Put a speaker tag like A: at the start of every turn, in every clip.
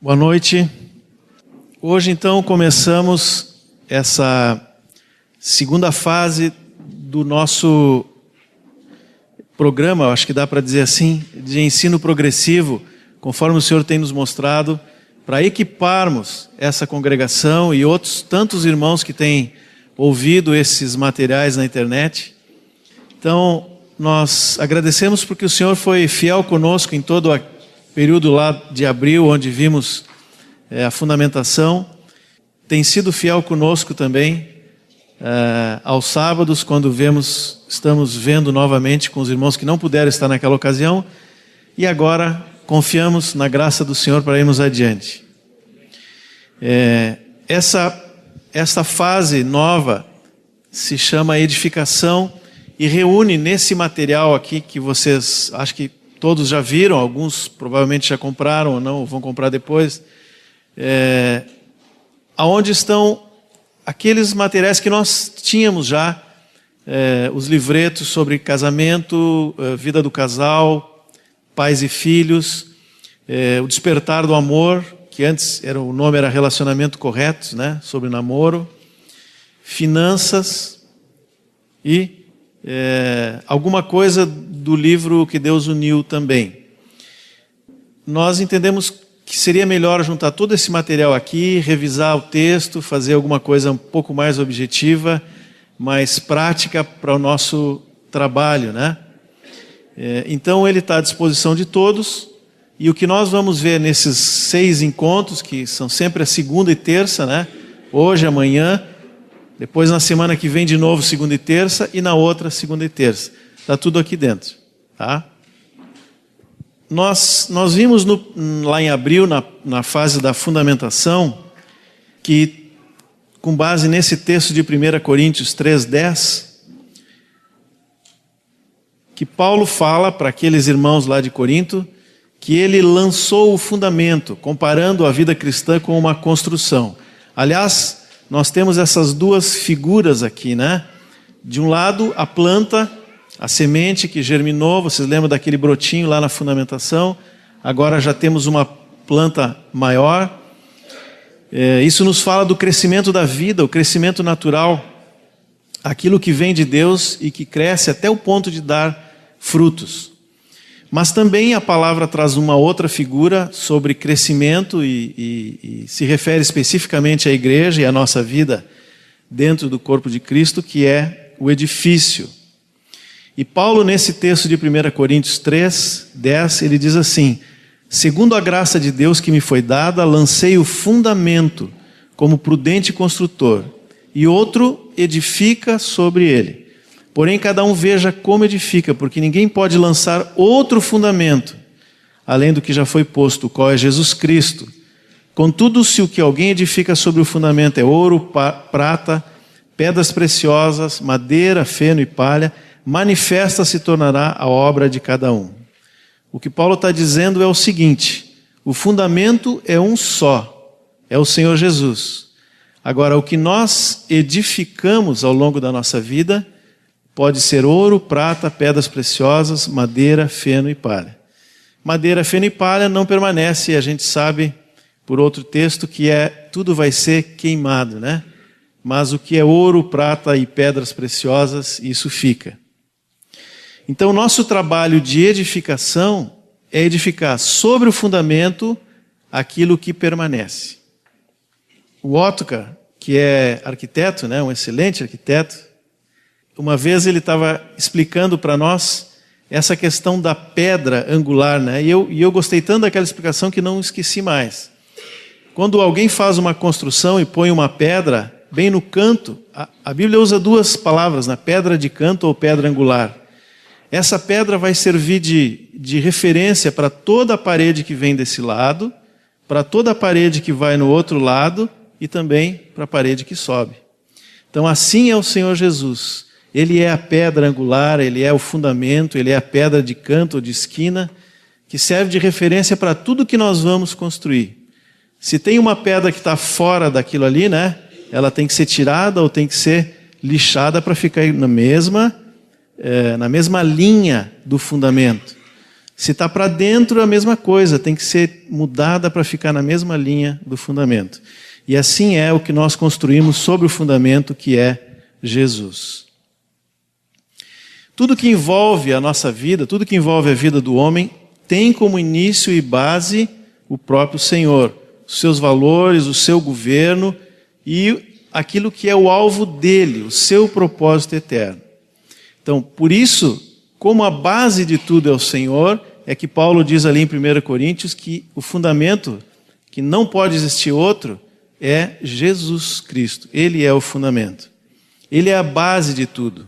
A: Boa noite. Hoje, então, começamos essa segunda fase do nosso programa, acho que dá para dizer assim, de ensino progressivo, conforme o Senhor tem nos mostrado, para equiparmos essa congregação e outros tantos irmãos que têm ouvido esses materiais na internet. Então, nós agradecemos porque o Senhor foi fiel conosco em todo o período lá de abril, onde vimos a fundamentação. Tem sido fiel conosco também aos sábados, quando estamos vendo novamente com os irmãos que não puderam estar naquela ocasião. E agora confiamos na graça do Senhor para irmos adiante. Essa fase nova se chama edificação e reúne nesse material aqui que vocês, acho que todos já viram, alguns provavelmente já compraram ou não, vão comprar depois, aonde estão aqueles materiais que nós tínhamos já, os livretos sobre casamento, vida do casal, pais e filhos, o despertar do amor, que antes o nome era relacionamento correto, né, sobre namoro, finanças e alguma coisa do livro que Deus uniu também. Nós entendemos que seria melhor juntar todo esse material aqui, revisar o texto, fazer alguma coisa um pouco mais objetiva, mais prática para o nosso trabalho, né? Então ele está à disposição de todos, e o que nós vamos ver nesses 6 encontros, que são sempre a segunda e terça, né? Hoje, amanhã, depois na semana que vem de novo segunda e terça, e na outra segunda e terça. Está tudo aqui dentro, tá? Nós vimos lá em abril, na fase da fundamentação, que com base nesse texto de 1 Coríntios 3:10, que Paulo fala para aqueles irmãos lá de Corinto, que ele lançou o fundamento, comparando a vida cristã com uma construção. Aliás, nós temos essas duas figuras aqui, né? De um lado, a planta, a semente que germinou, vocês lembram daquele brotinho lá na fundamentação? Agora já temos uma planta maior. Isso nos fala do crescimento da vida, o crescimento natural, aquilo que vem de Deus e que cresce até o ponto de dar frutos. Mas também a palavra traz uma outra figura sobre crescimento e se refere especificamente à igreja e à nossa vida dentro do corpo de Cristo, que é o edifício. E Paulo, nesse texto de 1 Coríntios 3:10, ele diz assim: segundo a graça de Deus que me foi dada, lancei o fundamento como prudente construtor, e outro edifica sobre ele. Porém, cada um veja como edifica, porque ninguém pode lançar outro fundamento, além do que já foi posto, o qual é Jesus Cristo. Contudo, se o que alguém edifica sobre o fundamento é ouro, prata, pedras preciosas, madeira, feno e palha, manifesta se tornará a obra de cada um. O que Paulo está dizendo é o seguinte: o fundamento é um só, é o Senhor Jesus. Agora, o que nós edificamos ao longo da nossa vida pode ser ouro, prata, pedras preciosas, madeira, feno e palha. Madeira, feno e palha não permanece, a gente sabe por outro texto que tudo vai ser queimado, né? Mas o que é ouro, prata e pedras preciosas, isso fica. Então, nosso trabalho de edificação é edificar sobre o fundamento aquilo que permanece. O Ottokar, que é arquiteto, né, um excelente arquiteto, uma vez ele estava explicando para nós essa questão da pedra angular, né? E eu gostei tanto daquela explicação que não esqueci mais. Quando alguém faz uma construção e põe uma pedra bem no canto, a Bíblia usa 2 palavras, né? Pedra de canto ou pedra angular. Essa pedra vai servir de referência para toda a parede que vem desse lado, para toda a parede que vai no outro lado e também para a parede que sobe. Então assim é o Senhor Jesus. Ele é a pedra angular, ele é o fundamento, ele é a pedra de canto ou de esquina, que serve de referência para tudo que nós vamos construir. Se tem uma pedra que está fora daquilo ali, né? Ela tem que ser tirada ou tem que ser lixada para ficar na mesma linha do fundamento. Se está para dentro, a mesma coisa, tem que ser mudada para ficar na mesma linha do fundamento. E assim é o que nós construímos sobre o fundamento que é Jesus. Tudo que envolve a nossa vida, tudo que envolve a vida do homem, tem como início e base o próprio Senhor, os seus valores, o seu governo e aquilo que é o alvo dele, o seu propósito eterno. Então, por isso, como a base de tudo é o Senhor, é que Paulo diz ali em 1 Coríntios que o fundamento, que não pode existir outro, é Jesus Cristo. Ele é o fundamento. Ele é a base de tudo.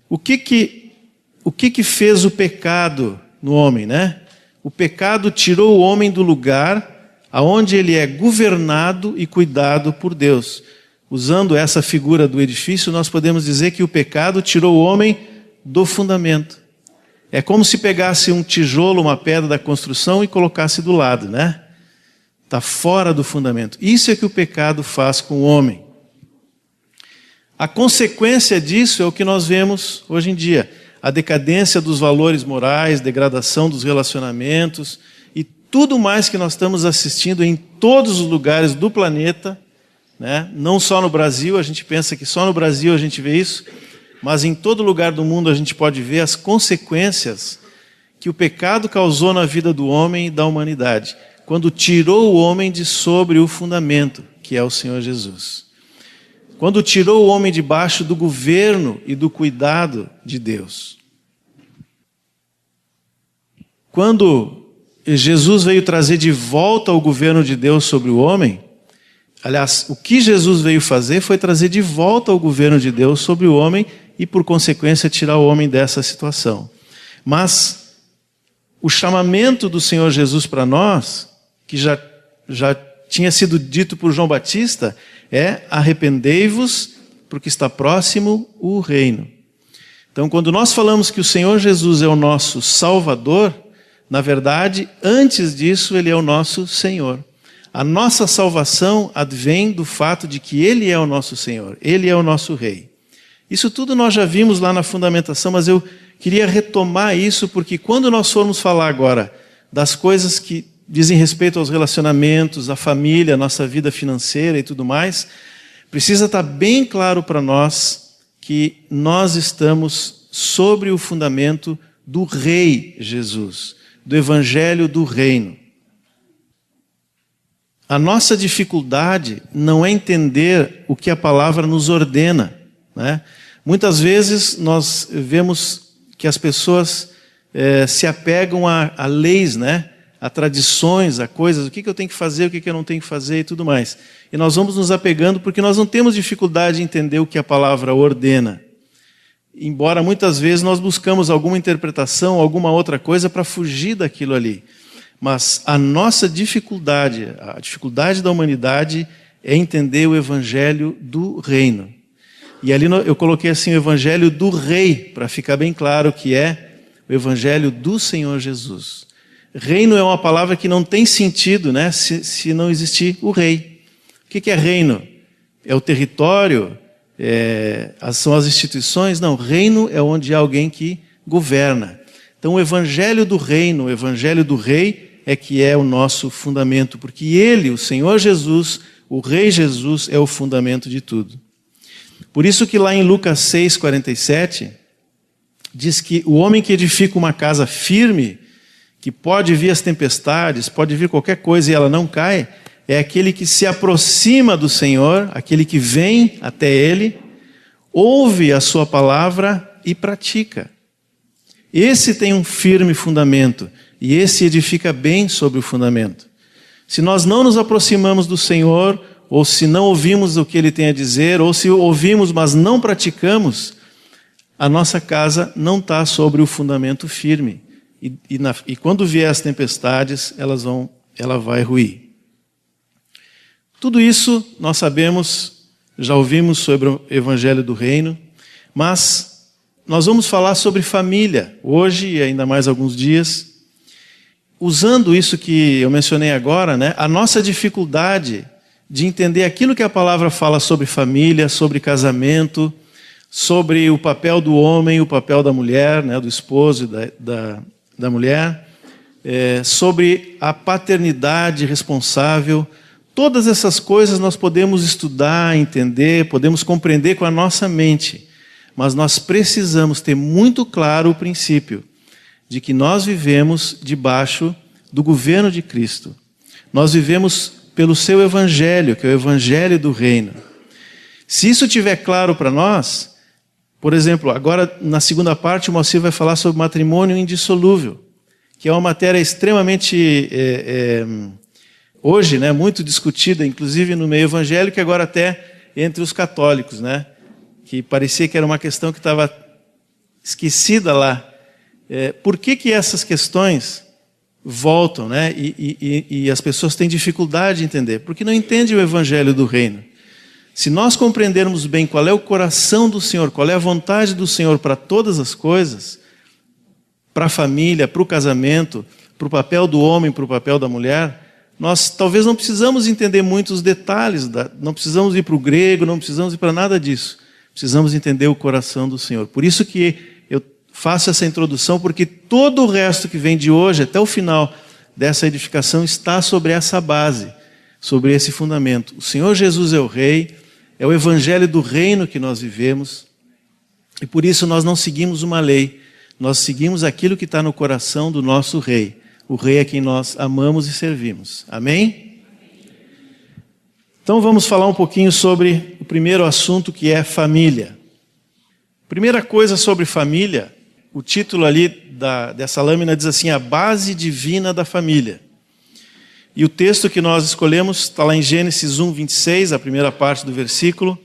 A: O que fez o pecado no homem, né? O pecado tirou o homem do lugar aonde ele é governado e cuidado por Deus. Usando essa figura do edifício, nós podemos dizer que o pecado tirou o homem do fundamento. É como se pegasse um tijolo, uma pedra da construção e colocasse do lado, né? Está fora do fundamento. Isso é que o pecado faz com o homem. A consequência disso é o que nós vemos hoje em dia. A decadência dos valores morais, degradação dos relacionamentos e tudo mais que nós estamos assistindo em todos os lugares do planeta, né? Não só no Brasil, a gente pensa que só no Brasil a gente vê isso, mas em todo lugar do mundo a gente pode ver as consequências que o pecado causou na vida do homem e da humanidade, quando tirou o homem de sobre o fundamento, que é o Senhor Jesus. Quando tirou o homem debaixo do governo e do cuidado de Deus. Quando Jesus veio trazer de volta o governo de Deus sobre o homem, aliás, o que Jesus veio fazer foi trazer de volta o governo de Deus sobre o homem e, por consequência, tirar o homem dessa situação. Mas o chamamento do Senhor Jesus para nós, que já tinha sido dito por João Batista, é: arrependei-vos, porque está próximo o reino. Então, quando nós falamos que o Senhor Jesus é o nosso Salvador, na verdade, antes disso, Ele é o nosso Senhor. A nossa salvação advém do fato de que Ele é o nosso Senhor, Ele é o nosso Rei. Isso tudo nós já vimos lá na fundamentação, mas eu queria retomar isso, porque quando nós formos falar agora das coisas que dizem respeito aos relacionamentos, à família, à nossa vida financeira e tudo mais, precisa estar bem claro para nós que nós estamos sobre o fundamento do Rei Jesus, do Evangelho do Reino. A nossa dificuldade não é entender o que a palavra nos ordena, né? Muitas vezes nós vemos que as pessoas se apegam a leis, né? A tradições, a coisas, o que eu tenho que fazer, o que eu não tenho que fazer e tudo mais. E nós vamos nos apegando porque nós não temos dificuldade em entender o que a palavra ordena. Embora muitas vezes nós buscamos alguma interpretação, alguma outra coisa para fugir daquilo ali. Mas a nossa dificuldade, a dificuldade da humanidade é entender o Evangelho do Reino. E ali eu coloquei assim o Evangelho do Rei, para ficar bem claro que é o Evangelho do Senhor Jesus. Reino é uma palavra que não tem sentido, né, se não existir o rei. O que é reino? É o território? São as instituições? Não, reino é onde há alguém que governa. Então o Evangelho do Reino, o Evangelho do Rei, é que é o nosso fundamento, porque Ele, o Senhor Jesus, o Rei Jesus, é o fundamento de tudo. Por isso que lá em Lucas 6,47, diz que o homem que edifica uma casa firme, que pode vir as tempestades, pode vir qualquer coisa e ela não cai, é aquele que se aproxima do Senhor, aquele que vem até Ele, ouve a sua palavra e pratica. Esse tem um firme fundamento e esse edifica bem sobre o fundamento. Se nós não nos aproximamos do Senhor, ou se não ouvimos o que Ele tem a dizer, ou se ouvimos, mas não praticamos, a nossa casa não está sobre o fundamento firme. E quando vier as tempestades, ela vai ruir. Tudo isso nós sabemos, já ouvimos sobre o Evangelho do Reino, mas nós vamos falar sobre família, hoje e ainda mais alguns dias. Usando isso que eu mencionei agora, né, a nossa dificuldade de entender aquilo que a palavra fala sobre família, sobre casamento, sobre o papel do homem, o papel da mulher, né, do esposo e da da mulher, sobre a paternidade responsável. Todas essas coisas nós podemos estudar, entender, podemos compreender com a nossa mente, mas nós precisamos ter muito claro o princípio de que nós vivemos debaixo do governo de Cristo. Nós vivemos pelo seu evangelho, que é o evangelho do reino. Se isso estiver claro para nós, por exemplo, agora na segunda parte o Moacir vai falar sobre matrimônio indissolúvel, que é uma matéria extremamente, hoje, muito discutida, inclusive no meio evangélico e agora até entre os católicos, que parecia que era uma questão que estava esquecida lá. Por que essas questões voltam, e as pessoas têm dificuldade de entender? Porque não entendem o evangelho do reino. Se nós compreendermos bem qual é o coração do Senhor, qual é a vontade do Senhor para todas as coisas, para a família, para o casamento, para o papel do homem, para o papel da mulher, nós talvez não precisamos entender muitos detalhes, não precisamos ir para o grego, não precisamos ir para nada disso. Precisamos entender o coração do Senhor. Por isso que eu faço essa introdução, porque todo o resto que vem de hoje até o final dessa edificação está sobre essa base, sobre esse fundamento. O Senhor Jesus é o Rei, é o evangelho do reino que nós vivemos, e por isso nós não seguimos uma lei, nós seguimos aquilo que está no coração do nosso Rei, o Rei a quem nós amamos e servimos. Amém? Então vamos falar um pouquinho sobre o primeiro assunto, que é família. Primeira coisa sobre família, o título ali dessa lâmina diz assim: a base divina da família. E o texto que nós escolhemos está lá em Gênesis 1:26, a primeira parte do versículo,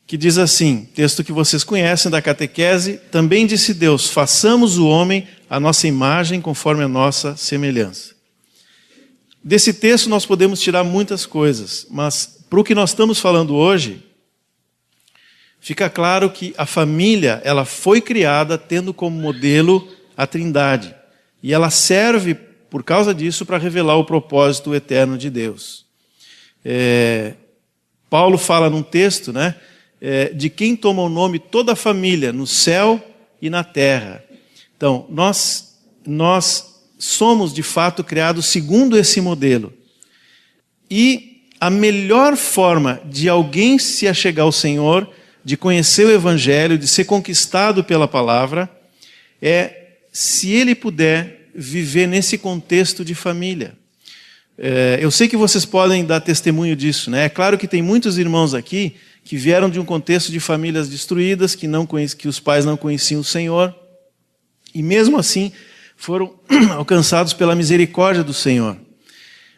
A: que diz assim, texto que vocês conhecem da catequese: também disse Deus, façamos o homem à nossa imagem, conforme a nossa semelhança. Desse texto nós podemos tirar muitas coisas, mas para o que nós estamos falando hoje, fica claro que a família, ela foi criada tendo como modelo a Trindade. E ela serve, por causa disso, para revelar o propósito eterno de Deus. Paulo fala num texto, de quem toma o nome toda a família, no céu e na terra. Então, nós somos, de fato, criados segundo esse modelo. E a melhor forma de alguém se achegar ao Senhor, de conhecer o Evangelho, de ser conquistado pela palavra, é se ele puder viver nesse contexto de família. Eu sei que vocês podem dar testemunho disso, É claro que tem muitos irmãos aqui que vieram de um contexto de famílias destruídas, que os pais não conheciam o Senhor, e mesmo assim foram alcançados pela misericórdia do Senhor.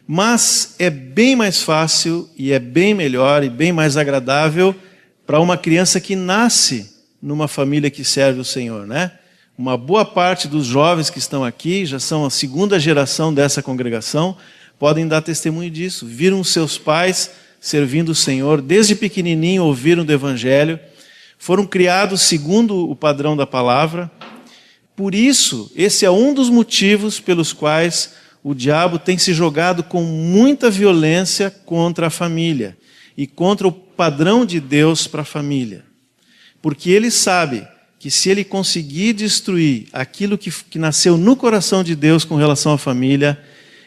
A: Mas é bem mais fácil, e é bem melhor, e bem mais agradável para uma criança que nasce numa família que serve o Senhor, Uma boa parte dos jovens que estão aqui, já são a segunda geração dessa congregação, podem dar testemunho disso. Viram seus pais servindo o Senhor, desde pequenininho ouviram do Evangelho, foram criados segundo o padrão da palavra. Por isso, esse é um dos motivos pelos quais o diabo tem se jogado com muita violência contra a família e contra o padrão de Deus para a família. Porque ele sabe que se ele conseguir destruir aquilo que nasceu no coração de Deus com relação à família,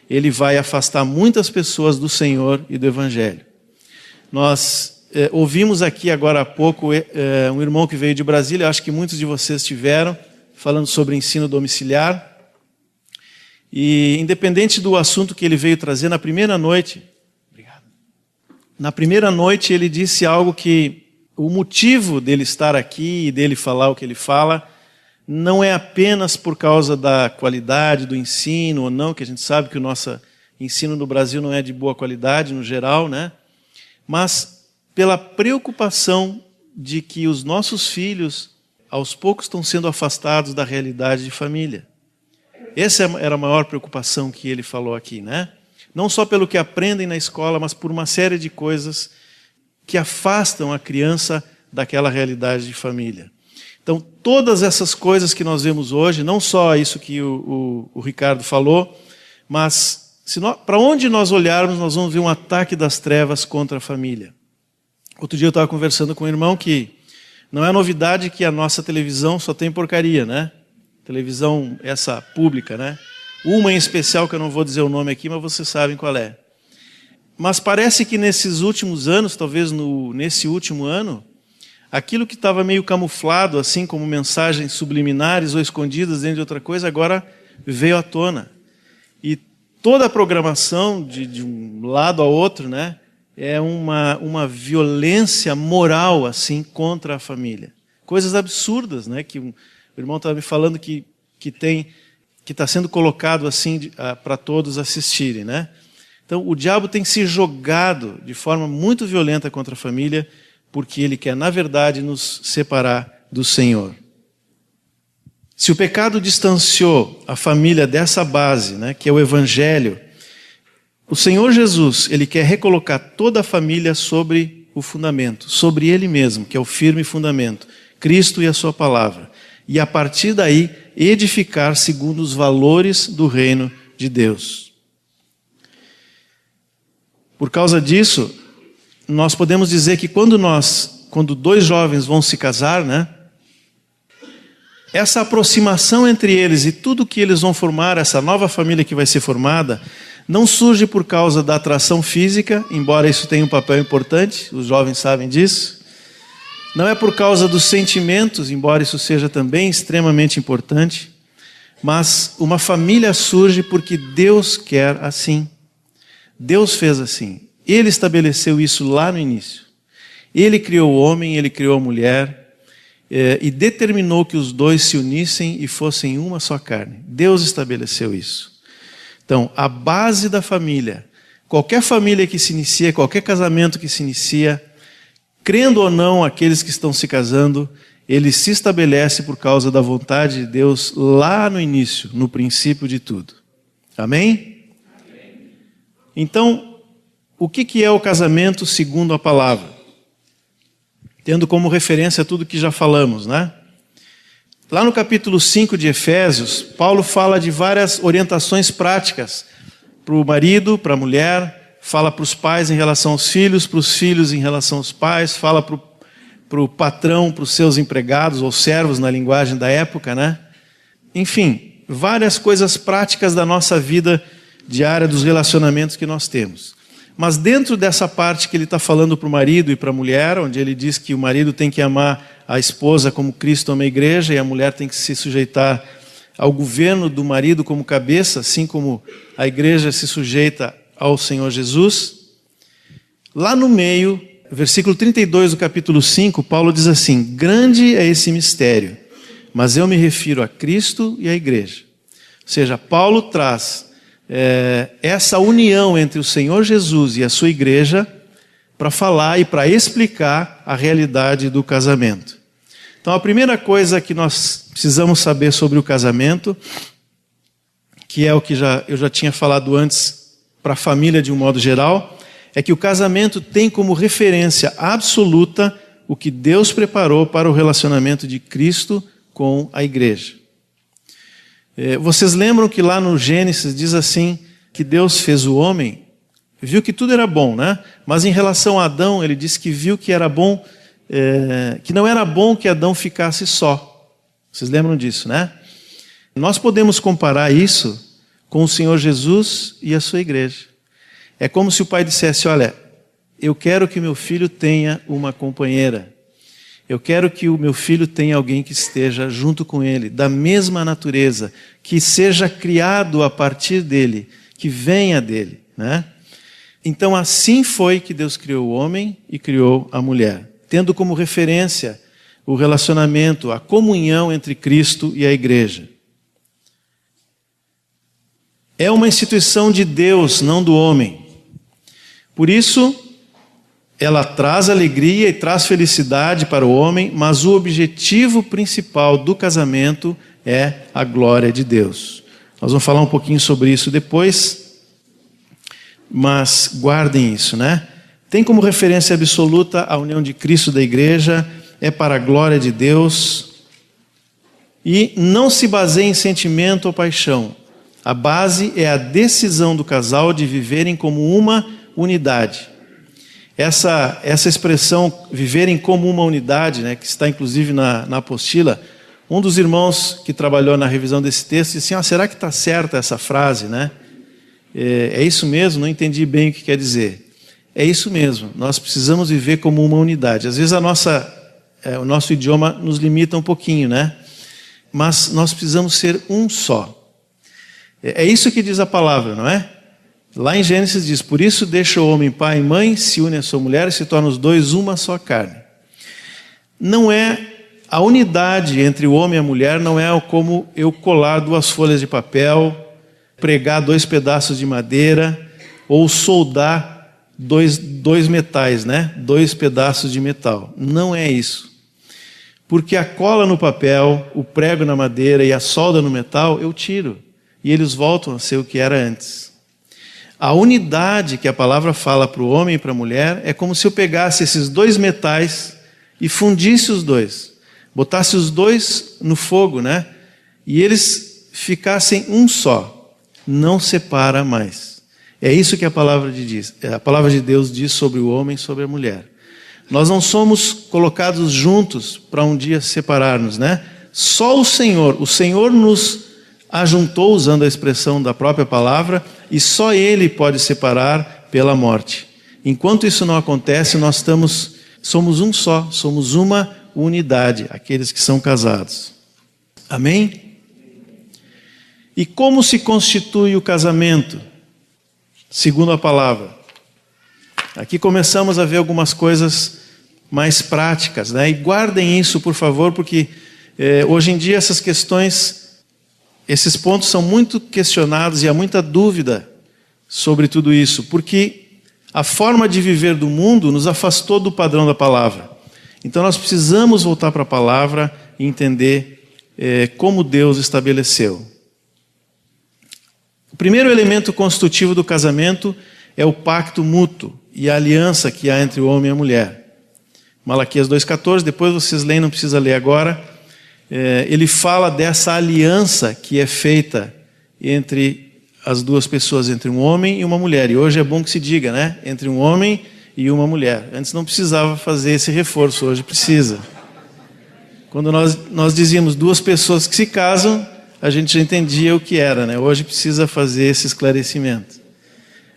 A: ele vai afastar muitas pessoas do Senhor e do Evangelho. Nós ouvimos aqui agora há pouco um irmão que veio de Brasília, acho que muitos de vocês tiveram, falando sobre ensino domiciliar. E independente do assunto que ele veio trazer, na primeira noite ele disse algo que o motivo dele estar aqui e dele falar o que ele fala não é apenas por causa da qualidade do ensino ou não, que a gente sabe que o nosso ensino no Brasil não é de boa qualidade no geral, mas pela preocupação de que os nossos filhos aos poucos estão sendo afastados da realidade de família. Essa era a maior preocupação que ele falou aqui, Não só pelo que aprendem na escola, mas por uma série de coisas que afastam a criança daquela realidade de família. Então, todas essas coisas que nós vemos hoje, não só isso que o Ricardo falou, mas para onde nós olharmos, nós vamos ver um ataque das trevas contra a família. Outro dia eu estava conversando com um irmão que não é novidade que a nossa televisão só tem porcaria, televisão essa pública, né? Uma em especial que eu não vou dizer o nome aqui, mas vocês sabem qual é. Mas parece que nesses últimos anos, talvez nesse último ano, aquilo que estava meio camuflado, assim como mensagens subliminares ou escondidas dentro de outra coisa, agora veio à tona. E toda a programação, de um lado a outro, né, é uma violência moral assim contra a família. Coisas absurdas, né, que o irmão estava me falando que está sendo colocado assim para todos assistirem, né? Então, o diabo tem se jogado de forma muito violenta contra a família, porque ele quer, na verdade, nos separar do Senhor. Se o pecado distanciou a família dessa base, né, que é o Evangelho, o Senhor Jesus, ele quer recolocar toda a família sobre o fundamento, sobre ele mesmo, que é o firme fundamento, Cristo e a sua palavra. E a partir daí, edificar segundo os valores do reino de Deus. Por causa disso, nós podemos dizer que quando dois jovens vão se casar, né, essa aproximação entre eles e tudo que eles vão formar, essa nova família que vai ser formada, não surge por causa da atração física, embora isso tenha um papel importante, os jovens sabem disso. Não é por causa dos sentimentos, embora isso seja também extremamente importante. Mas uma família surge porque Deus quer assim. Deus fez assim. Ele estabeleceu isso lá no início. Ele criou o homem, ele criou a mulher, e determinou que os dois se unissem e fossem uma só carne. Deus estabeleceu isso. Então, a base da família, qualquer família que se inicia, qualquer casamento que se inicia, crendo ou não aqueles que estão se casando, ele se estabelece por causa da vontade de Deus lá no início, no princípio de tudo. Amém? Então, o que é o casamento segundo a palavra? Tendo como referência tudo que já falamos, né? Lá no capítulo 5 de Efésios, Paulo fala de várias orientações práticas para o marido, para a mulher, fala para os pais em relação aos filhos, para os filhos em relação aos pais, fala para o patrão, para os seus empregados ou servos na linguagem da época, né? Enfim, várias coisas práticas da nossa vida diária, dos relacionamentos que nós temos. Mas dentro dessa parte que ele está falando para o marido e para a mulher, onde ele diz que o marido tem que amar a esposa como Cristo ama a igreja e a mulher tem que se sujeitar ao governo do marido como cabeça, assim como a igreja se sujeita ao Senhor Jesus. Lá no meio, versículo 32 do capítulo 5, Paulo diz assim: grande é esse mistério, mas eu me refiro a Cristo e à igreja. Ou seja, Paulo traz essa união entre o Senhor Jesus e a sua igreja para falar e para explicar a realidade do casamento. Então, a primeira coisa que nós precisamos saber sobre o casamento, que é o que eu já tinha falado antes para a família de um modo geral, é que o casamento tem como referência absoluta o que Deus preparou para o relacionamento de Cristo com a igreja. Vocês lembram que lá no Gênesis diz assim, que Deus fez o homem, viu que tudo era bom, né? Mas em relação a Adão, ele disse que viu que era bom, que não era bom que Adão ficasse só. Vocês lembram disso, né? Nós podemos comparar isso com o Senhor Jesus e a sua igreja. É como se o pai dissesse: olha, eu quero que meu filho tenha uma companheira. Eu quero que o meu filho tenha alguém que esteja junto com ele, da mesma natureza, que seja criado a partir dele, que venha dele, né? Então assim foi que Deus criou o homem e criou a mulher, tendo como referência o relacionamento, a comunhão entre Cristo e a igreja. É uma instituição de Deus, não do homem. Por isso, ela traz alegria e traz felicidade para o homem, mas o objetivo principal do casamento é a glória de Deus. Nós vamos falar um pouquinho sobre isso depois, mas guardem isso, né? Tem como referência absoluta a união de Cristo da igreja, é para a glória de Deus, e não se baseia em sentimento ou paixão. A base é a decisão do casal de viverem como uma unidade. Essa expressão, viverem como uma unidade, né, que está inclusive na apostila, Um dos irmãos que trabalhou na revisão desse texto disse assim, será que está certa essa frase, né? É isso mesmo? Não entendi bem o que quer dizer. É isso mesmo, nós precisamos viver como uma unidade. Às vezes o nosso idioma nos limita um pouquinho, né? Mas nós precisamos ser um só. É isso que diz a palavra, não é? Lá em Gênesis diz, por isso deixa o homem pai e mãe, se une à sua mulher e se tornam os dois uma só carne. Não é a unidade entre o homem e a mulher, não é como eu colar 2 folhas de papel, pregar 2 pedaços de madeira ou soldar dois metais, né? 2 pedaços de metal. Não é isso. Porque a cola no papel, o prego na madeira e a solda no metal, eu tiro. E eles voltam a ser o que era antes. A unidade que a palavra fala para o homem e para a mulher é como se eu pegasse esses 2 metais e fundisse os 2. Botasse os 2 no fogo, né? E eles ficassem um só. Não separa mais. É isso que a palavra de Deus diz sobre o homem e sobre a mulher. Nós não somos colocados juntos para um dia separar-nos, né? Só o Senhor nos ajuntou, usando a expressão da própria palavra, e só Ele pode separar pela morte. Enquanto isso não acontece, nós somos um só, somos uma unidade, aqueles que são casados. Amém? E como se constitui o casamento? Segundo a palavra. Aqui começamos a ver algumas coisas mais práticas, né? E guardem isso, por favor, porque hoje em dia essas questões, esses pontos são muito questionados e há muita dúvida sobre tudo isso, porque a forma de viver do mundo nos afastou do padrão da palavra. Então nós precisamos voltar para a palavra e entender como Deus estabeleceu. O primeiro elemento constitutivo do casamento é o pacto mútuo e a aliança que há entre o homem e a mulher. Malaquias 2,14, depois vocês leem, não precisa ler agora. Ele fala dessa aliança que é feita entre as 2 pessoas, entre um homem e uma mulher. E hoje é bom que se diga, né? Entre um homem e uma mulher. Antes não precisava fazer esse reforço, hoje precisa. Quando nós dizíamos 2 pessoas que se casam, a gente já entendia o que era, né? Hoje precisa fazer esse esclarecimento.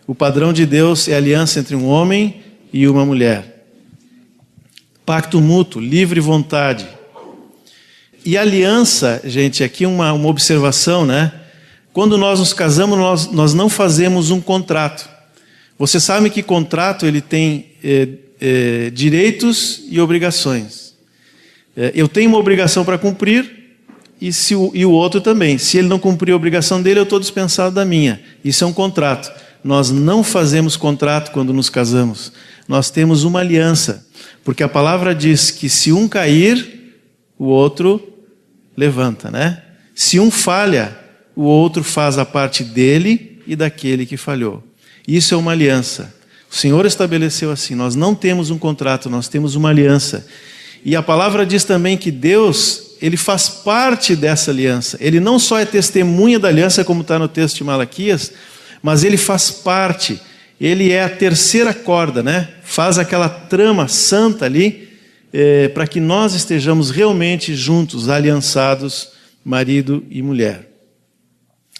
A: O padrão de Deus é a aliança entre um homem e uma mulher. Pacto mútuo, livre vontade. E aliança, gente, aqui uma observação, né? Quando nós nos casamos, nós não fazemos um contrato. Você sabe que contrato ele tem direitos e obrigações. Eu tenho uma obrigação para cumprir, e o outro também. Se ele não cumprir a obrigação dele, eu estou dispensado da minha. Isso é um contrato. Nós não fazemos contrato quando nos casamos. Nós temos uma aliança. Porque a palavra diz que se um cair, o outro levanta, né? Se um falha, o outro faz a parte dele e daquele que falhou. Isso é uma aliança. O Senhor estabeleceu assim. Nós não temos um contrato, nós temos uma aliança. E a palavra diz também que Deus, Ele faz parte dessa aliança. Ele não só é testemunha da aliança, como está no texto de Malaquias, mas Ele faz parte. Ele é a terceira corda, né? Faz aquela trama santa ali, para que nós estejamos realmente juntos, aliançados, marido e mulher.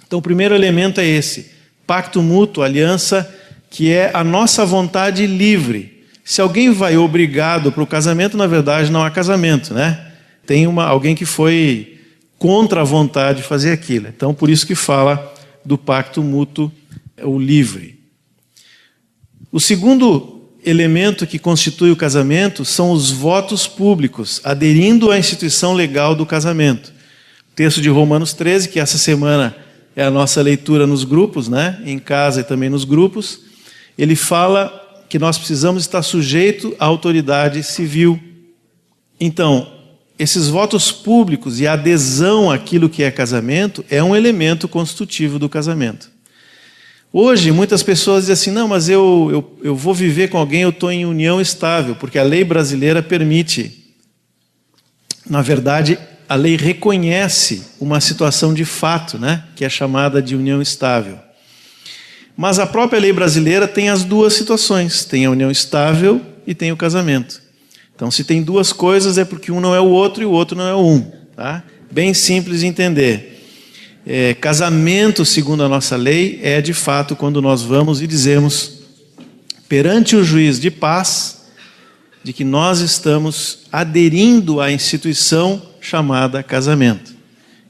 A: Então o primeiro elemento é esse, pacto mútuo, aliança, que é a nossa vontade livre. Se alguém vai obrigado para o casamento, na verdade não há casamento, né? Tem alguém que foi contra a vontade de fazer aquilo. Então por isso que fala do pacto mútuo, o livre. O segundo elemento que constitui o casamento são os votos públicos, aderindo à instituição legal do casamento. O texto de Romanos 13, que essa semana é a nossa leitura nos grupos, né? Em casa e também nos grupos, ele fala que nós precisamos estar sujeitos à autoridade civil. Então, esses votos públicos e a adesão àquilo que é casamento é um elemento constitutivo do casamento. Hoje, muitas pessoas dizem assim, não, mas eu vou viver com alguém, eu estou em união estável, porque a lei brasileira permite. Na verdade, a lei reconhece uma situação de fato, né, que é chamada de união estável. Mas a própria lei brasileira tem as duas situações, tem a união estável e tem o casamento. Então, se tem duas coisas, é porque um não é o outro e o outro não é o um. Tá? bem simples de entender. Casamento, segundo a nossa lei, é de fato quando nós vamos e dizemos perante o juiz de paz de que nós estamos aderindo à instituição chamada casamento.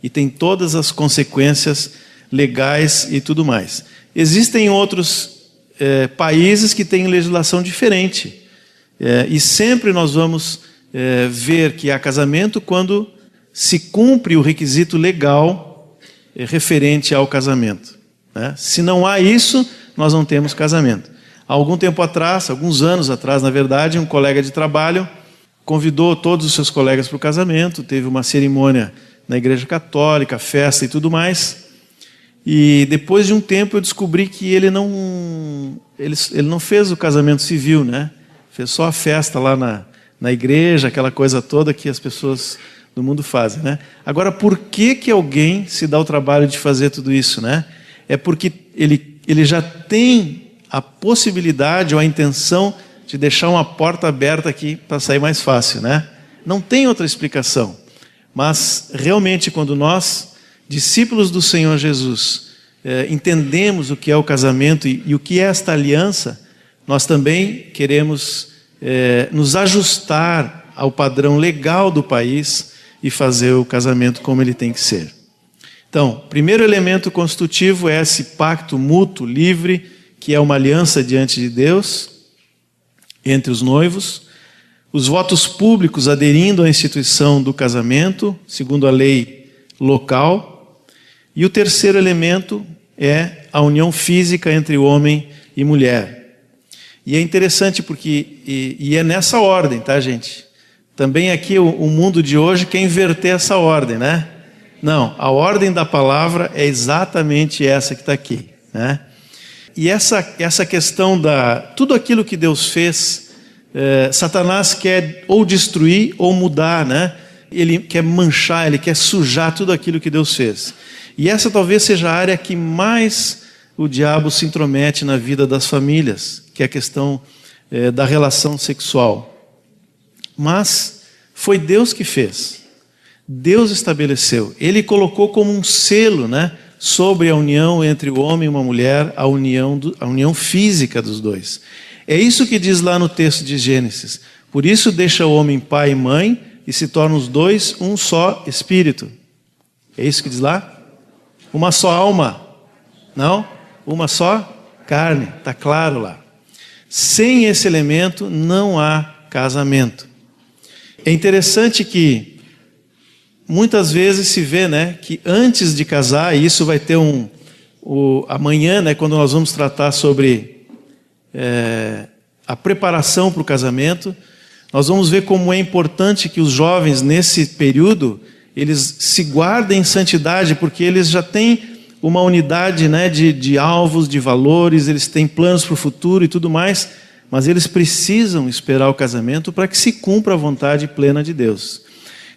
A: E tem todas as consequências legais e tudo mais. Existem outros países que têm legislação diferente. E sempre nós vamos ver que há casamento quando se cumpre o requisito legal referente ao casamento. Se não há isso, nós não temos casamento. Há algum tempo atrás, alguns anos atrás, na verdade, um colega de trabalho convidou todos os seus colegas para o casamento, teve uma cerimônia na igreja católica, festa e tudo mais. E depois de um tempo eu descobri que ele não fez o casamento civil, né? Fez só a festa lá na igreja, aquela coisa toda que as pessoas do mundo fazem, né? Agora, por que alguém se dá o trabalho de fazer tudo isso, né? É porque ele já tem a possibilidade ou a intenção de deixar uma porta aberta aqui para sair mais fácil, né? Não tem outra explicação. Mas, realmente, quando nós, discípulos do Senhor Jesus, entendemos o que é o casamento e o que é esta aliança, nós também queremos nos ajustar ao padrão legal do país e fazer o casamento como ele tem que ser. Então, primeiro elemento constitutivo é esse pacto mútuo, livre, que é uma aliança diante de Deus, entre os noivos. Os votos públicos aderindo à instituição do casamento, segundo a lei local. E o terceiro elemento é a união física entre homem e mulher. E é interessante porque, e é nessa ordem, tá, gente? Também aqui o mundo de hoje quer inverter essa ordem, né? Não, a ordem da palavra é exatamente essa que está aqui, né? E essa questão tudo aquilo que Deus fez, Satanás quer ou destruir ou mudar, né? Ele quer manchar, ele quer sujar tudo aquilo que Deus fez. E essa talvez seja a área que mais o diabo se intromete na vida das famílias, que é a questão da relação sexual. Mas foi Deus que fez. Deus estabeleceu. Ele colocou como um selo, né, sobre a união entre o homem e uma mulher, a união física dos dois. É isso que diz lá no texto de Gênesis. Por isso deixa o homem pai e mãe e se tornam os dois um só espírito. É isso que diz lá? Uma só alma. Não? Uma só carne. Está claro lá. Sem esse elemento não há casamento. É interessante que muitas vezes se vê, né, que antes de casar, e isso vai ter amanhã, né, quando nós vamos tratar sobre a preparação para o casamento, nós vamos ver como é importante que os jovens nesse período, eles se guardem em santidade, porque eles já têm uma unidade, né, de alvos, de valores, eles têm planos para o futuro e tudo mais, mas eles precisam esperar o casamento para que se cumpra a vontade plena de Deus.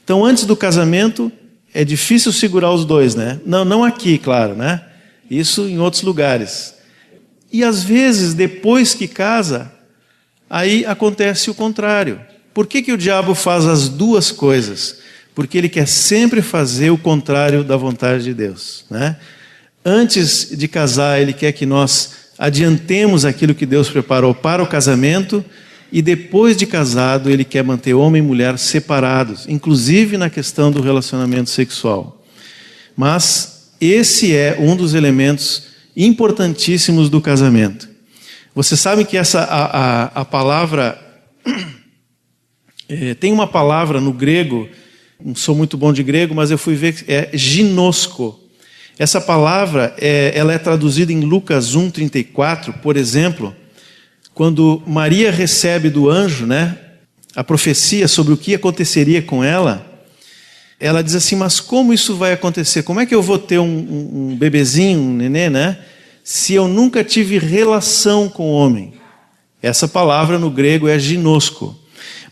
A: Então, antes do casamento, é difícil segurar os dois, né? Não aqui, claro, né? Isso em outros lugares. E às vezes, depois que casa, aí acontece o contrário. Por que o diabo faz as duas coisas? Porque ele quer sempre fazer o contrário da vontade de Deus, né? Antes de casar, ele quer que nós adiantemos aquilo que Deus preparou para o casamento, e depois de casado, ele quer manter homem e mulher separados, inclusive na questão do relacionamento sexual. Mas esse é um dos elementos importantíssimos do casamento. Você sabe que a palavra... tem uma palavra no grego, não sou muito bom de grego, mas eu fui ver que é ginosco. Essa palavra, ela é traduzida em Lucas 1:34, por exemplo, quando Maria recebe do anjo, né, a profecia sobre o que aconteceria com ela, ela diz assim, mas como isso vai acontecer? Como é que eu vou ter um bebezinho, um nenê, né, se eu nunca tive relação com o homem? Essa palavra no grego é ginosco.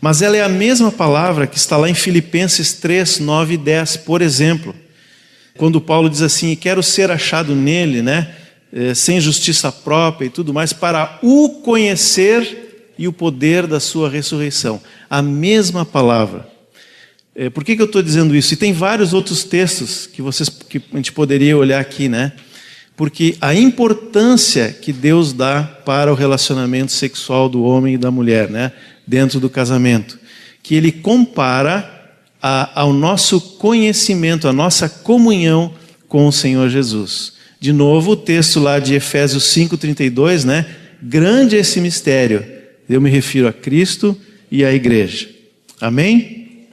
A: Mas ela é a mesma palavra que está lá em Filipenses 3, 9 e 10, por exemplo. Quando Paulo diz assim, quero ser achado nele, né, sem justiça própria e tudo mais, para o conhecer e o poder da sua ressurreição. A mesma palavra. Por que eu estou dizendo isso? E tem vários outros textos que a gente poderia olhar aqui, né? Porque a importância que Deus dá para o relacionamento sexual do homem e da mulher, né? Dentro do casamento. Que Ele compara ao nosso conhecimento, a nossa comunhão com o Senhor Jesus. De novo, o texto lá de Efésios 5:32, né? Grande é esse mistério. Eu me refiro a Cristo e à igreja. Amém?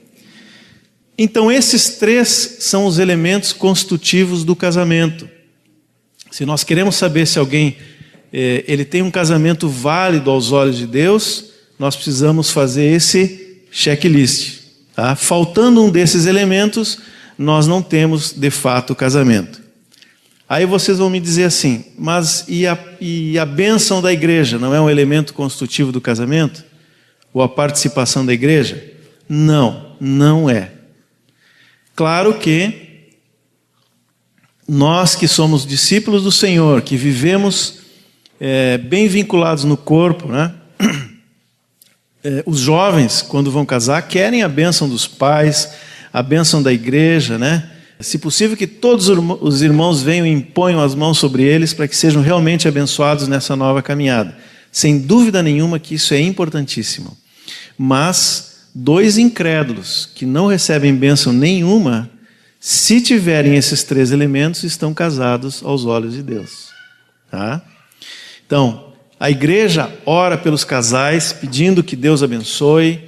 A: Então, esses três são os elementos constitutivos do casamento. Se nós queremos saber se alguém ele tem um casamento válido aos olhos de Deus, nós precisamos fazer esse checklist. Tá? Faltando um desses elementos, nós não temos de fato o casamento. Aí vocês vão me dizer assim, mas e a bênção da igreja não é um elemento constitutivo do casamento? Ou a participação da igreja? Não, não é. Claro que nós que somos discípulos do Senhor, que vivemos bem vinculados no corpo, né? Os jovens, quando vão casar, querem a bênção dos pais, a bênção da igreja, né? Se possível que todos os irmãos venham e imponham as mãos sobre eles para que sejam realmente abençoados nessa nova caminhada. Sem dúvida nenhuma que isso é importantíssimo. Mas 2 incrédulos que não recebem bênção nenhuma, se tiverem esses 3 elementos, estão casados aos olhos de Deus. Tá? Então, a igreja ora pelos casais, pedindo que Deus abençoe,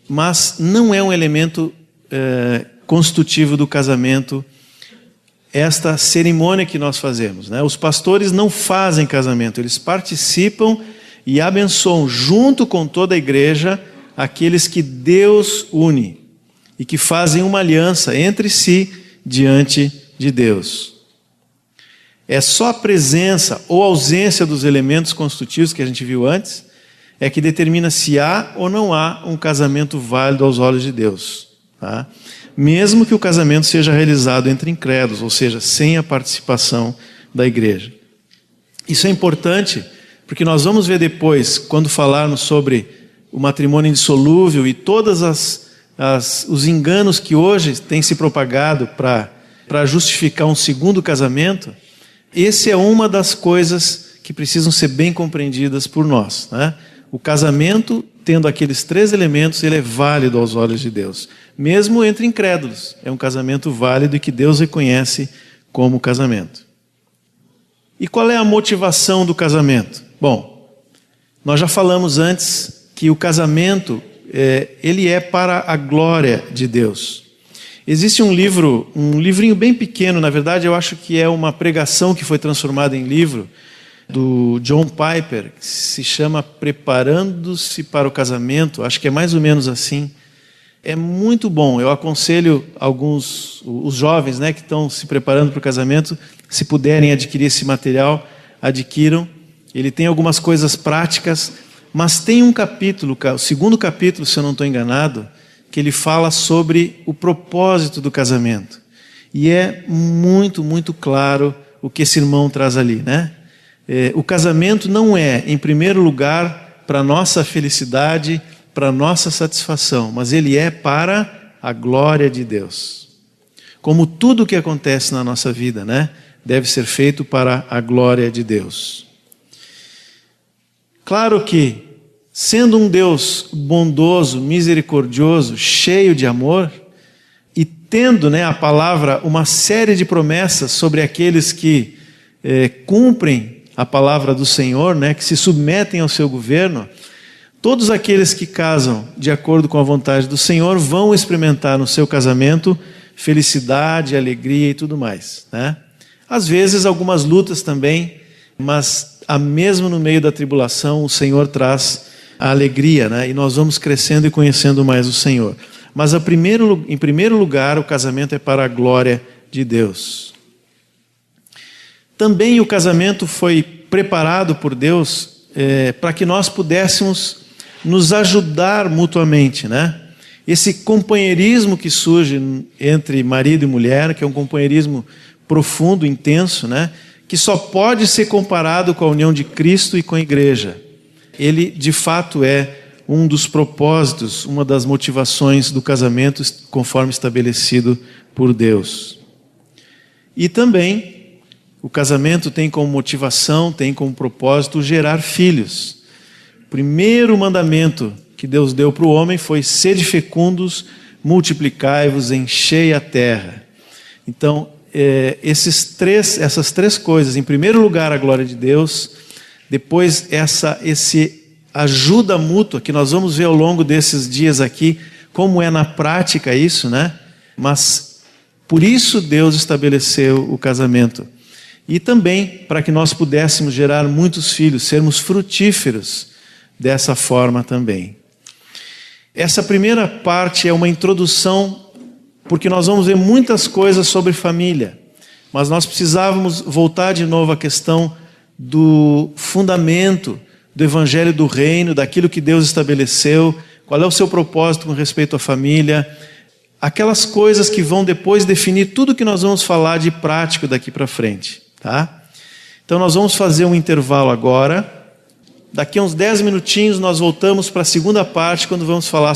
A: mas não é um elemento constitutivo do casamento, esta cerimônia que nós fazemos, né? Os pastores não fazem casamento, eles participam e abençoam junto com toda a igreja aqueles que Deus une e que fazem uma aliança entre si diante de Deus. É só a presença ou ausência dos elementos constitutivos que a gente viu antes é que determina se há ou não há um casamento válido aos olhos de Deus. Tá? Mesmo que o casamento seja realizado entre incrédulos, ou seja, sem a participação da igreja. Isso é importante, porque nós vamos ver depois, quando falarmos sobre o matrimônio indissolúvel e todos os enganos que hoje têm se propagado para justificar um segundo casamento, essa é uma das coisas que precisam ser bem compreendidas por nós, né? O casamento, tendo aqueles 3 elementos, ele é válido aos olhos de Deus. Mesmo entre incrédulos, é um casamento válido e que Deus reconhece como casamento. E qual é a motivação do casamento? Bom, nós já falamos antes que o casamento, ele é para a glória de Deus. Existe um livrinho bem pequeno, na verdade eu acho que é uma pregação que foi transformada em livro, do John Piper, que se chama Preparando-se para o Casamento, acho que é mais ou menos assim. É muito bom, eu aconselho os jovens, né, que estão se preparando para o casamento, se puderem adquirir esse material, adquiram. Ele tem algumas coisas práticas, mas tem um capítulo, o 2º capítulo, se eu não estou enganado, que ele fala sobre o propósito do casamento. E é muito, muito claro o que esse irmão traz ali, né? O casamento não é, em primeiro lugar, para a nossa felicidade, para a nossa satisfação, mas ele é para a glória de Deus. Como tudo o que acontece na nossa vida, né, deve ser feito para a glória de Deus. Claro que, sendo um Deus bondoso, misericordioso, cheio de amor, e tendo, né, a palavra uma série de promessas sobre aqueles que cumprem a palavra do Senhor, né, que se submetem ao seu governo, todos aqueles que casam de acordo com a vontade do Senhor vão experimentar no seu casamento felicidade, alegria e tudo mais, né? Às vezes algumas lutas também, mas mesmo no meio da tribulação o Senhor traz a alegria, né? E nós vamos crescendo e conhecendo mais o Senhor. Mas em primeiro lugar o casamento é para a glória de Deus. Também o casamento foi preparado por Deus para que nós pudéssemos nos ajudar mutuamente, né? Esse companheirismo que surge entre marido e mulher, que é um companheirismo profundo, intenso, né? Que só pode ser comparado com a união de Cristo e com a igreja. Ele, de fato, é um dos propósitos, uma das motivações do casamento conforme estabelecido por Deus. E também o casamento tem como motivação, tem como propósito gerar filhos. O primeiro mandamento que Deus deu para o homem foi: sede fecundos, multiplicai-vos, enchei a terra. Então, essas três coisas: em primeiro lugar a glória de Deus, depois esse ajuda mútua, que nós vamos ver ao longo desses dias aqui, como é na prática isso, né? Mas por isso Deus estabeleceu o casamento. E também para que nós pudéssemos gerar muitos filhos, sermos frutíferos dessa forma também. Essa primeira parte é uma introdução, porque nós vamos ver muitas coisas sobre família, mas nós precisávamos voltar de novo à questão do fundamento do Evangelho do Reino, daquilo que Deus estabeleceu, qual é o seu propósito com respeito à família, aquelas coisas que vão depois definir tudo que nós vamos falar de prático daqui para frente, tá? Então nós vamos fazer um intervalo agora, daqui a uns 10 minutinhos nós voltamos para a segunda parte, quando vamos falar